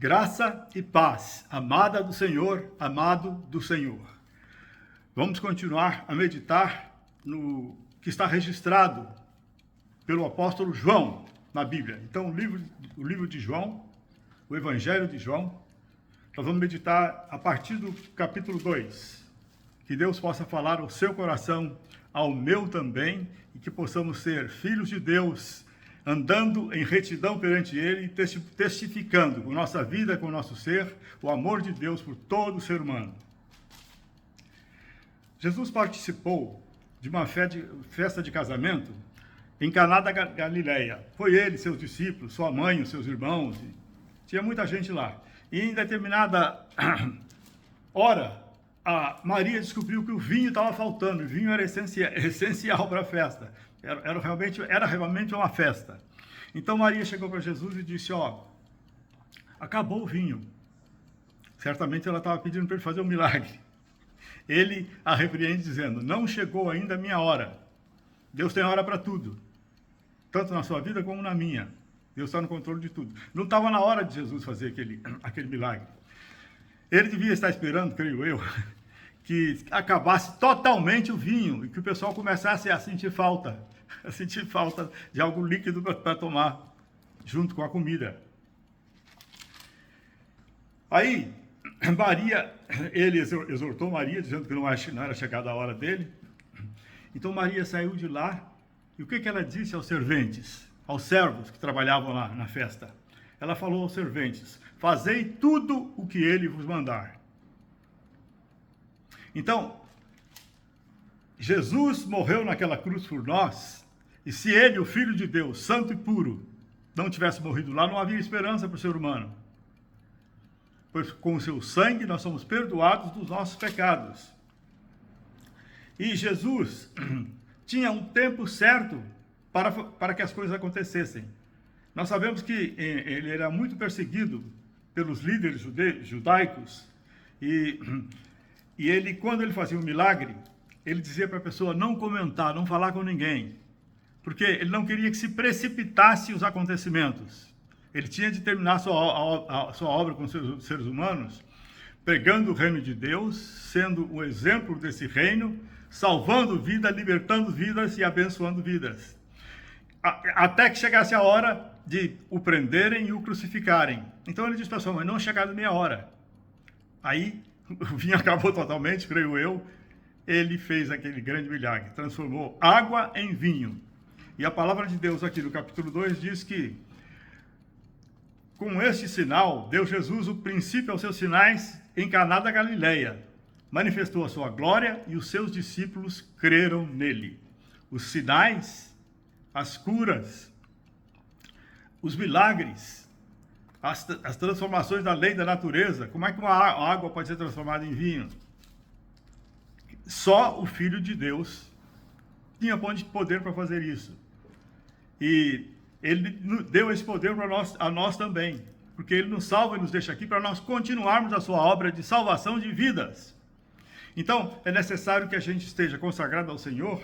Graça e paz, amada do Senhor, amado do Senhor. Vamos continuar a meditar no que está registrado pelo apóstolo João na Bíblia. Então, o livro de João, o Evangelho de João, nós vamos meditar a partir do capítulo 2. Que Deus possa falar ao seu coração, ao meu também, e que possamos ser filhos de Deus, andando em retidão perante Ele, testificando com nossa vida, com nosso ser, o amor de Deus por todo o ser humano. Jesus participou de uma festa de casamento em Caná da Galileia. Foi ele, seus discípulos, sua mãe, os seus irmãos, tinha muita gente lá. E em determinada hora, a Maria descobriu que o vinho estava faltando. O vinho era essencial para a festa. Era realmente uma festa. Então Maria chegou para Jesus e disse: acabou o vinho. Certamente ela estava pedindo para ele fazer um milagre. Ele a repreende dizendo: não chegou ainda a minha hora. Deus tem hora para tudo, tanto na sua vida como na minha. Deus está no controle de tudo. Não estava na hora de Jesus fazer aquele milagre. Ele devia estar esperando, creio eu, que acabasse totalmente o vinho e que o pessoal começasse a sentir falta de algo líquido para tomar, junto com a comida. Aí, ele exortou Maria, dizendo que não era chegada a hora dele. Então Maria saiu de lá, e o que ela disse aos serventes, aos servos que trabalhavam lá na festa? Ela falou aos serventes: fazei tudo o que ele vos mandar. Então, Jesus morreu naquela cruz por nós, e se ele, o Filho de Deus, santo e puro, não tivesse morrido lá, não havia esperança para o ser humano. Pois com o seu sangue nós somos perdoados dos nossos pecados. E Jesus tinha um tempo certo para que as coisas acontecessem. Nós sabemos que ele era muito perseguido pelos líderes judaicos, e ele, quando ele fazia um milagre, ele dizia para a pessoa não comentar, não falar com ninguém, porque ele não queria que se precipitasse os acontecimentos. Ele tinha de terminar a sua obra com os seres humanos, pregando o reino de Deus, sendo um exemplo desse reino, salvando vidas, libertando vidas e abençoando vidas. Até que chegasse a hora de o prenderem e o crucificarem. Então ele disse para a pessoa: mas não é chegada a minha hora. Aí o vinho acabou totalmente, creio eu. Ele fez aquele grande milagre, transformou água em vinho. E a palavra de Deus aqui no capítulo 2 diz que com este sinal, deu Jesus o princípio aos seus sinais em Caná da Galileia. Manifestou a sua glória e os seus discípulos creram nele. Os sinais, as curas, os milagres, as transformações da lei da natureza. Como é que uma água pode ser transformada em vinho? Só o Filho de Deus tinha poder para fazer isso. E ele deu esse poder a nós também, porque ele nos salva e nos deixa aqui para nós continuarmos a sua obra de salvação de vidas. Então, é necessário que a gente esteja consagrado ao Senhor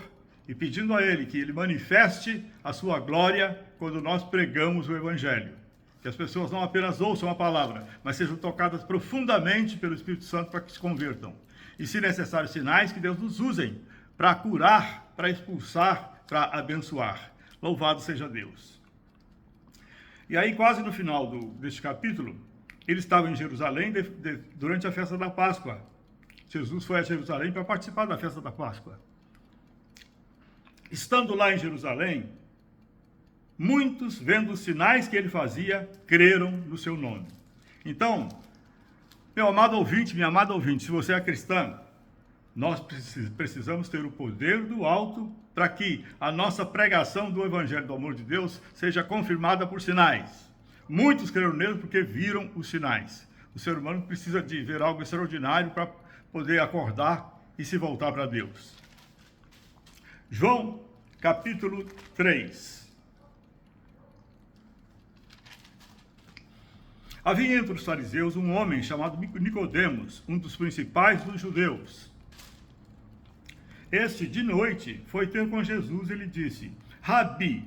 e pedindo a Ele que Ele manifeste a sua glória quando nós pregamos o Evangelho. Que as pessoas não apenas ouçam a palavra, mas sejam tocadas profundamente pelo Espírito Santo para que se convertam. E, se necessário, sinais que Deus nos usem para curar, para expulsar, para abençoar. Louvado seja Deus. E aí, quase no final deste capítulo, ele estava em Jerusalém durante a festa da Páscoa. Jesus foi a Jerusalém para participar da festa da Páscoa. Estando lá em Jerusalém, muitos, vendo os sinais que ele fazia, creram no seu nome. Então, meu amado ouvinte, minha amada ouvinte, se você é cristã, nós precisamos ter o poder do alto para que a nossa pregação do Evangelho do amor de Deus seja confirmada por sinais. Muitos creram nele porque viram os sinais. O ser humano precisa de ver algo extraordinário para poder acordar e se voltar para Deus. João, capítulo 3. Havia entre os fariseus um homem chamado Nicodemos, um dos principais dos judeus. Este, de noite, foi ter com Jesus e lhe disse: Rabi,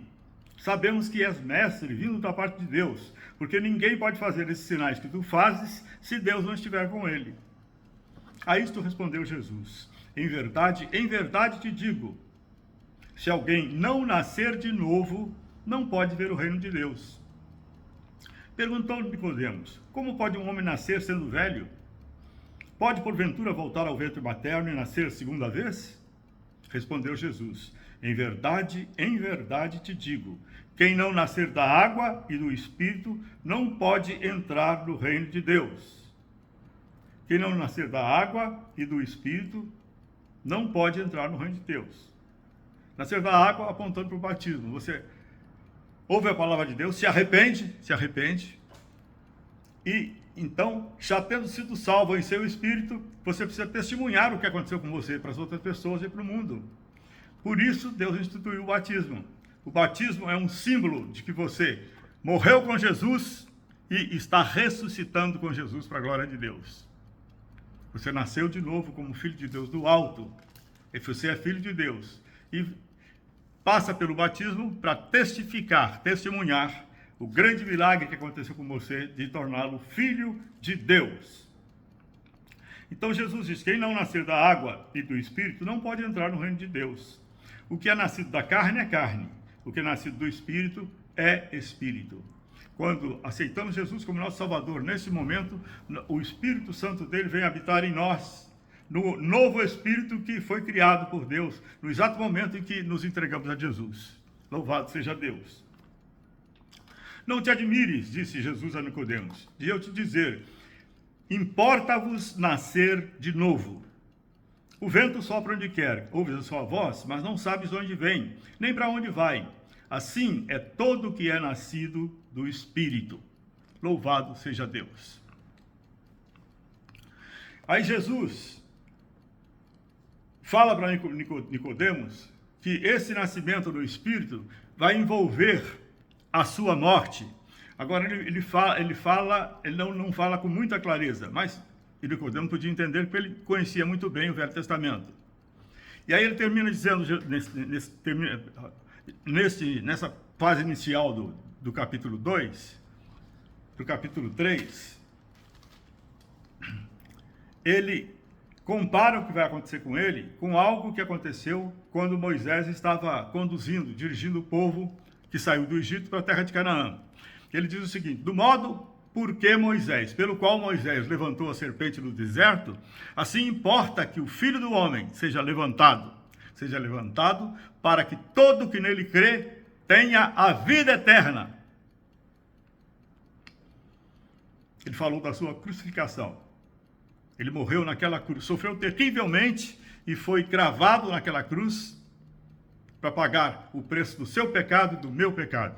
Sabemos que és mestre, vindo da parte de Deus, porque ninguém pode fazer esses sinais que tu fazes, se Deus não estiver com ele. A isto respondeu Jesus: em verdade te digo, se alguém não nascer de novo, não pode ver o reino de Deus. Perguntou Nicodemos: como pode um homem nascer sendo velho? Pode porventura voltar ao ventre materno e nascer segunda vez? Respondeu Jesus: em verdade te digo, quem não nascer da água e do Espírito não pode entrar no reino de Deus. Quem não nascer da água e do Espírito não pode entrar no reino de Deus. Nascer da água apontando para o batismo. Você ouve a palavra de Deus, se arrepende, e então, já tendo sido salvo em seu espírito, você precisa testemunhar o que aconteceu com você para as outras pessoas e para o mundo. Por isso, Deus instituiu o batismo. O batismo é um símbolo de que você morreu com Jesus e está ressuscitando com Jesus para a glória de Deus. Você nasceu de novo como filho de Deus do alto. E você é filho de Deus. E passa pelo batismo para testemunhar o grande milagre que aconteceu com você de torná-lo filho de Deus. Então Jesus diz: quem não nascer da água e do Espírito não pode entrar no reino de Deus. O que é nascido da carne é carne. O que é nascido do Espírito é Espírito. Quando aceitamos Jesus como nosso Salvador, nesse momento, o Espírito Santo dele vem habitar em nós, no novo Espírito que foi criado por Deus, no exato momento em que nos entregamos a Jesus. Louvado seja Deus. Não te admires, disse Jesus a Nicodemos, de eu te dizer: importa-vos nascer de novo. O vento sopra onde quer, ouves a sua voz, mas não sabes de onde vem, nem para onde vai. Assim é todo o que é nascido do Espírito. Louvado seja Deus. Aí Jesus fala para Nicodemos que esse nascimento do Espírito vai envolver a sua morte. Agora ele não fala com muita clareza, mas Nicodemos podia entender porque ele conhecia muito bem o Velho Testamento. E aí ele termina dizendo, nessa fase inicial do capítulo 2, do capítulo 3, ele compara o que vai acontecer com ele com algo que aconteceu quando Moisés estava dirigindo o povo que saiu do Egito para a terra de Canaã. Ele diz o seguinte: do modo pelo qual Moisés levantou a serpente no deserto, assim importa que o Filho do Homem seja levantado para que todo que nele crê tenha a vida eterna. Ele falou da sua crucificação. Ele morreu naquela cruz, sofreu terrivelmente e foi cravado naquela cruz para pagar o preço do seu pecado e do meu pecado.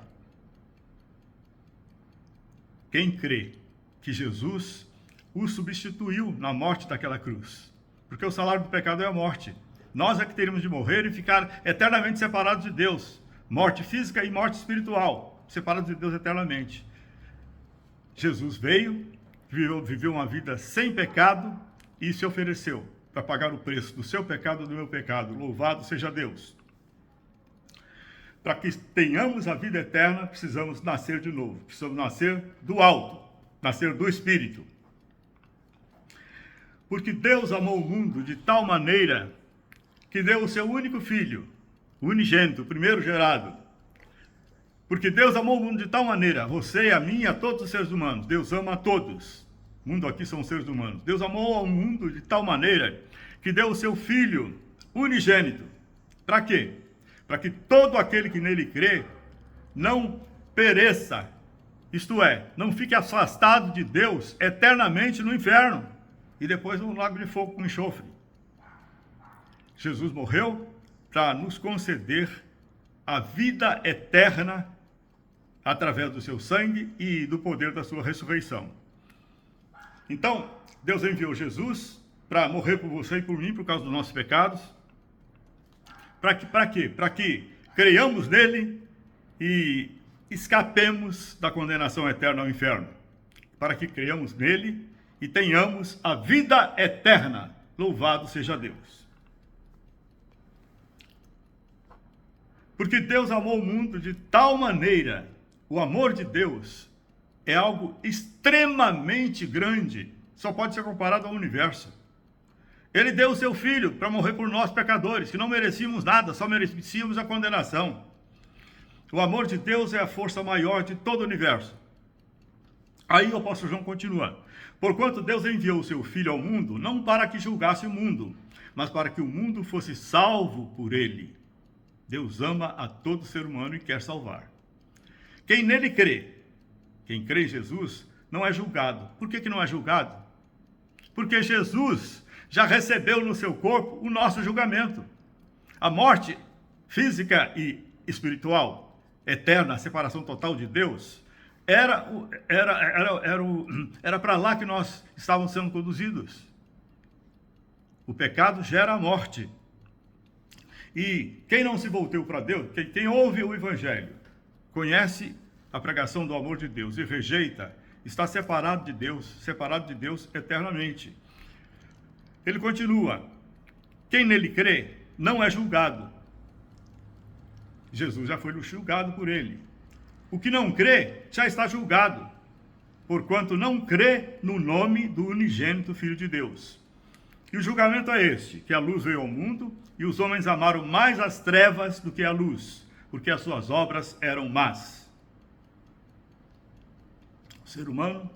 Quem crê que Jesus o substituiu na morte daquela cruz, porque o salário do pecado é a morte. Nós é que teríamos de morrer e ficar eternamente separados de Deus, morte física e morte espiritual, separados de Deus eternamente. Jesus veio, viveu uma vida sem pecado e se ofereceu para pagar o preço do seu pecado e do meu pecado. Louvado seja Deus. Para que tenhamos a vida eterna, precisamos nascer de novo. Precisamos nascer do alto, nascer do Espírito. Porque Deus amou o mundo de tal maneira que deu o seu único filho, o unigênito, o primeiro gerado. Porque Deus amou o mundo de tal maneira, você, a mim e a todos os seres humanos. Deus ama a todos. O mundo aqui são os seres humanos. Deus amou ao mundo de tal maneira que deu o seu filho unigênito. Para quê? Para que todo aquele que nele crê não pereça, isto é, não fique afastado de Deus eternamente no inferno e depois no lago de fogo com enxofre. Jesus morreu para nos conceder a vida eterna através do seu sangue e do poder da sua ressurreição. Então, Deus enviou Jesus para morrer por você e por mim por causa dos nossos pecados. Para quê? Para que creiamos nele e escapemos da condenação eterna ao inferno. Para que creiamos nele e tenhamos a vida eterna. Louvado seja Deus. Porque Deus amou o mundo de tal maneira, o amor de Deus é algo extremamente grande, só pode ser comparado ao universo. Ele deu o seu filho para morrer por nós pecadores, que não merecíamos nada, só merecíamos a condenação. O amor de Deus é a força maior de todo o universo. Aí o apóstolo João continua: porquanto Deus enviou o seu filho ao mundo, não para que julgasse o mundo, mas para que o mundo fosse salvo por ele. Deus ama a todo ser humano e quer salvar. Quem nele crê, quem crê em Jesus, não é julgado. Por que não é julgado? Porque Jesus já recebeu no seu corpo o nosso julgamento. A morte física e espiritual, eterna, a separação total de Deus, era para lá que nós estávamos sendo conduzidos. O pecado gera a morte. E quem não se voltou para Deus, quem ouve o Evangelho, conhece a pregação do amor de Deus e rejeita, está separado de Deus eternamente. Ele continua: quem nele crê não é julgado. Jesus já foi julgado por ele. O que não crê já está julgado, porquanto não crê no nome do unigênito Filho de Deus. E o julgamento é este, que a luz veio ao mundo, e os homens amaram mais as trevas do que a luz, porque as suas obras eram más. O ser humano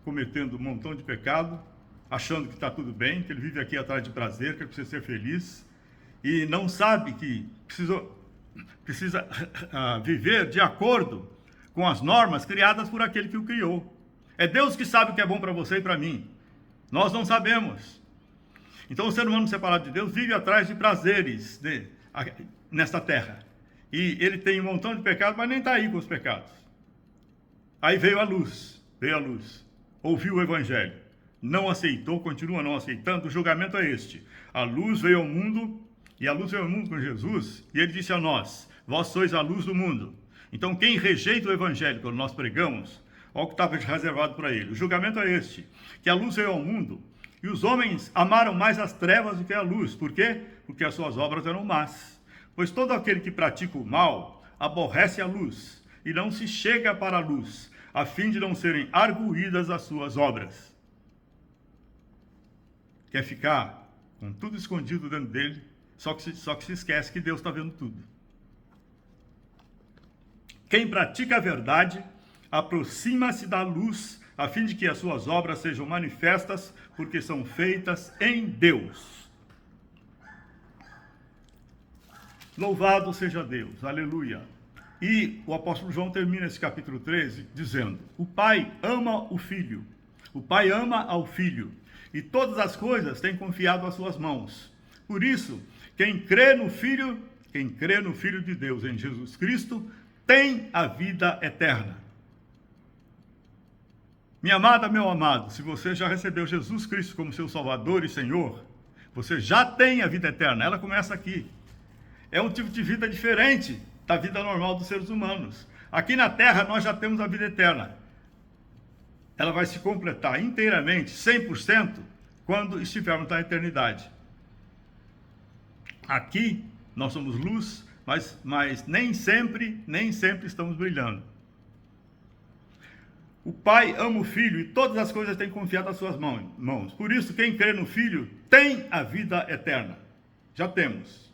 cometendo um montão de pecado, achando que está tudo bem, que ele vive aqui atrás de prazer, que ele precisa ser feliz, e não sabe que precisa viver de acordo com as normas criadas por aquele que o criou. É Deus que sabe o que é bom para você e para mim. Nós não sabemos. Então o ser humano separado de Deus vive atrás de prazeres nesta terra. E ele tem um montão de pecados, mas nem está aí com os pecados. Aí veio a luz, ouviu o Evangelho, não aceitou, continua não aceitando. O julgamento é este: a luz veio ao mundo, e a luz veio ao mundo com Jesus, e ele disse a nós: vós sois a luz do mundo. Então quem rejeita o Evangelho quando nós pregamos, olha o que estava reservado para ele. O julgamento é este: que a luz veio ao mundo, e os homens amaram mais as trevas do que a luz. Por quê? Porque as suas obras eram más. Pois todo aquele que pratica o mal aborrece a luz, e não se chega para a luz, a fim de não serem arguídas as suas obras. Quer ficar com tudo escondido dentro dele, só que se esquece que Deus está vendo tudo. Quem pratica a verdade aproxima-se da luz, a fim de que as suas obras sejam manifestas, porque são feitas em Deus. Louvado seja Deus, aleluia. E o apóstolo João termina esse capítulo 13 dizendo: o Pai ama o Filho, o Pai ama ao Filho, e todas as coisas tem confiado às suas mãos. Por isso, quem crê no Filho de Deus, em Jesus Cristo, tem a vida eterna. Minha amada, meu amado, se você já recebeu Jesus Cristo como seu Salvador e Senhor, você já tem a vida eterna. Ela começa aqui. É um tipo de vida diferente da vida normal dos seres humanos. Aqui na Terra nós já temos a vida eterna. Ela vai se completar inteiramente, 100%, quando estivermos na eternidade. Aqui nós somos luz, mas nem sempre estamos brilhando. O Pai ama o Filho, e todas as coisas têm confiado às suas mãos. Por isso, quem crê no Filho tem a vida eterna. Já temos.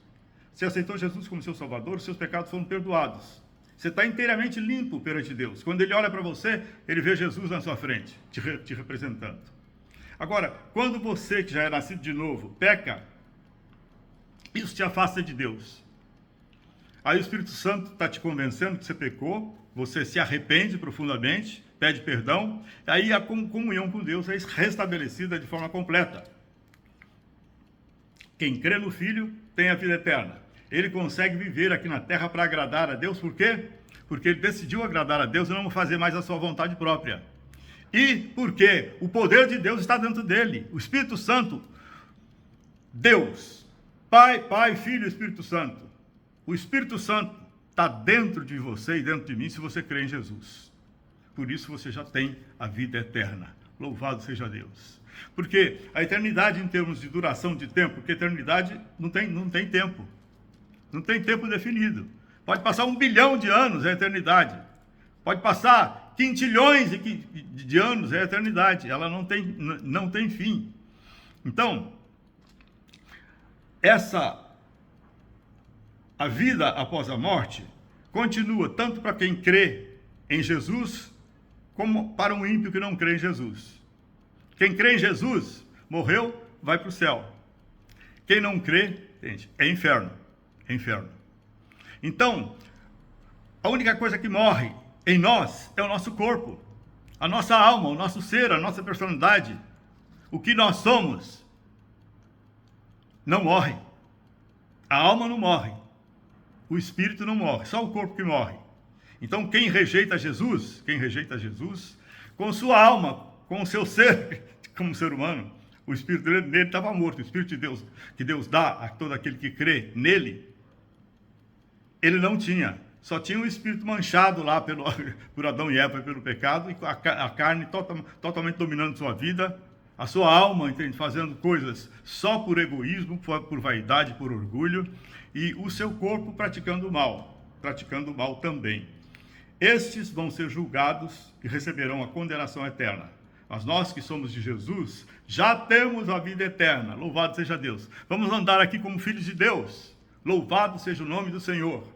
Você aceitou Jesus como seu Salvador, seus pecados foram perdoados. Você está inteiramente limpo perante Deus. Quando Ele olha para você, Ele vê Jesus na sua frente, te representando. Agora, quando você, que já é nascido de novo, peca, isso te afasta de Deus. Aí o Espírito Santo está te convencendo que você pecou, você se arrepende profundamente, pede perdão, aí a comunhão com Deus é restabelecida de forma completa. Quem crê no Filho tem a vida eterna. Ele consegue viver aqui na terra para agradar a Deus. Por quê? Porque ele decidiu agradar a Deus e não fazer mais a sua vontade própria. E porque o poder de Deus está dentro dele. O Espírito Santo, Deus, Pai, Filho e Espírito Santo. O Espírito Santo está dentro de você e dentro de mim se você crê em Jesus. Por isso você já tem a vida eterna. Louvado seja Deus. Porque a eternidade, em termos de duração de tempo, porque a eternidade não tem tempo. Não tem tempo definido. Pode passar 1 bilhão de anos, é a eternidade. Pode passar quintilhões de anos, é a eternidade. Ela não tem fim. Então, a vida após a morte continua tanto para quem crê em Jesus, como para um ímpio que não crê em Jesus. Quem crê em Jesus, morreu, vai para o céu. Quem não crê, gente, é inferno. É inferno. Então, a única coisa que morre em nós é o nosso corpo, a nossa alma, o nosso ser, a nossa personalidade. O que nós somos não morre. A alma não morre. O espírito não morre, só o corpo que morre. Então, quem rejeita Jesus, com sua alma, com o seu ser, como ser humano, o espírito dele estava morto. O espírito de Deus, que Deus dá a todo aquele que crê nele, ele não tinha. Só tinha um espírito manchado lá por Adão e Eva, pelo pecado, e a carne totalmente dominando sua vida, a sua alma, entende, fazendo coisas só por egoísmo, por vaidade, por orgulho, e o seu corpo praticando o mal também. Estes vão ser julgados e receberão a condenação eterna. Mas nós que somos de Jesus, já temos a vida eterna. Louvado seja Deus. Vamos andar aqui como filhos de Deus. Louvado seja o nome do Senhor.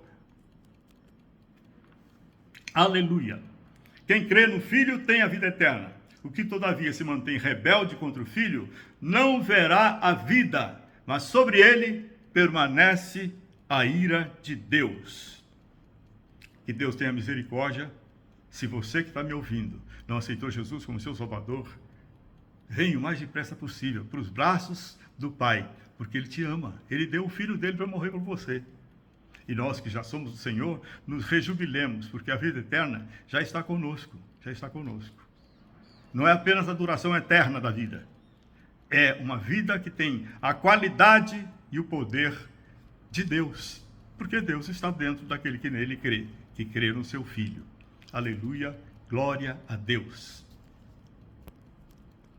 Aleluia. Quem crê no Filho tem a vida eterna. O que todavia se mantém rebelde contra o Filho, não verá a vida, mas sobre ele permanece a ira de Deus. Que Deus tenha misericórdia. Se você que está me ouvindo não aceitou Jesus como seu Salvador, venha o mais depressa possível para os braços do Pai, porque Ele te ama. Ele deu o Filho dele para morrer por você. E nós que já somos do Senhor, nos rejubilemos, porque a vida eterna já está conosco, Não é apenas a duração eterna da vida, é uma vida que tem a qualidade e o poder de Deus, porque Deus está dentro daquele que nele crê, que crê no seu Filho. Aleluia, glória a Deus.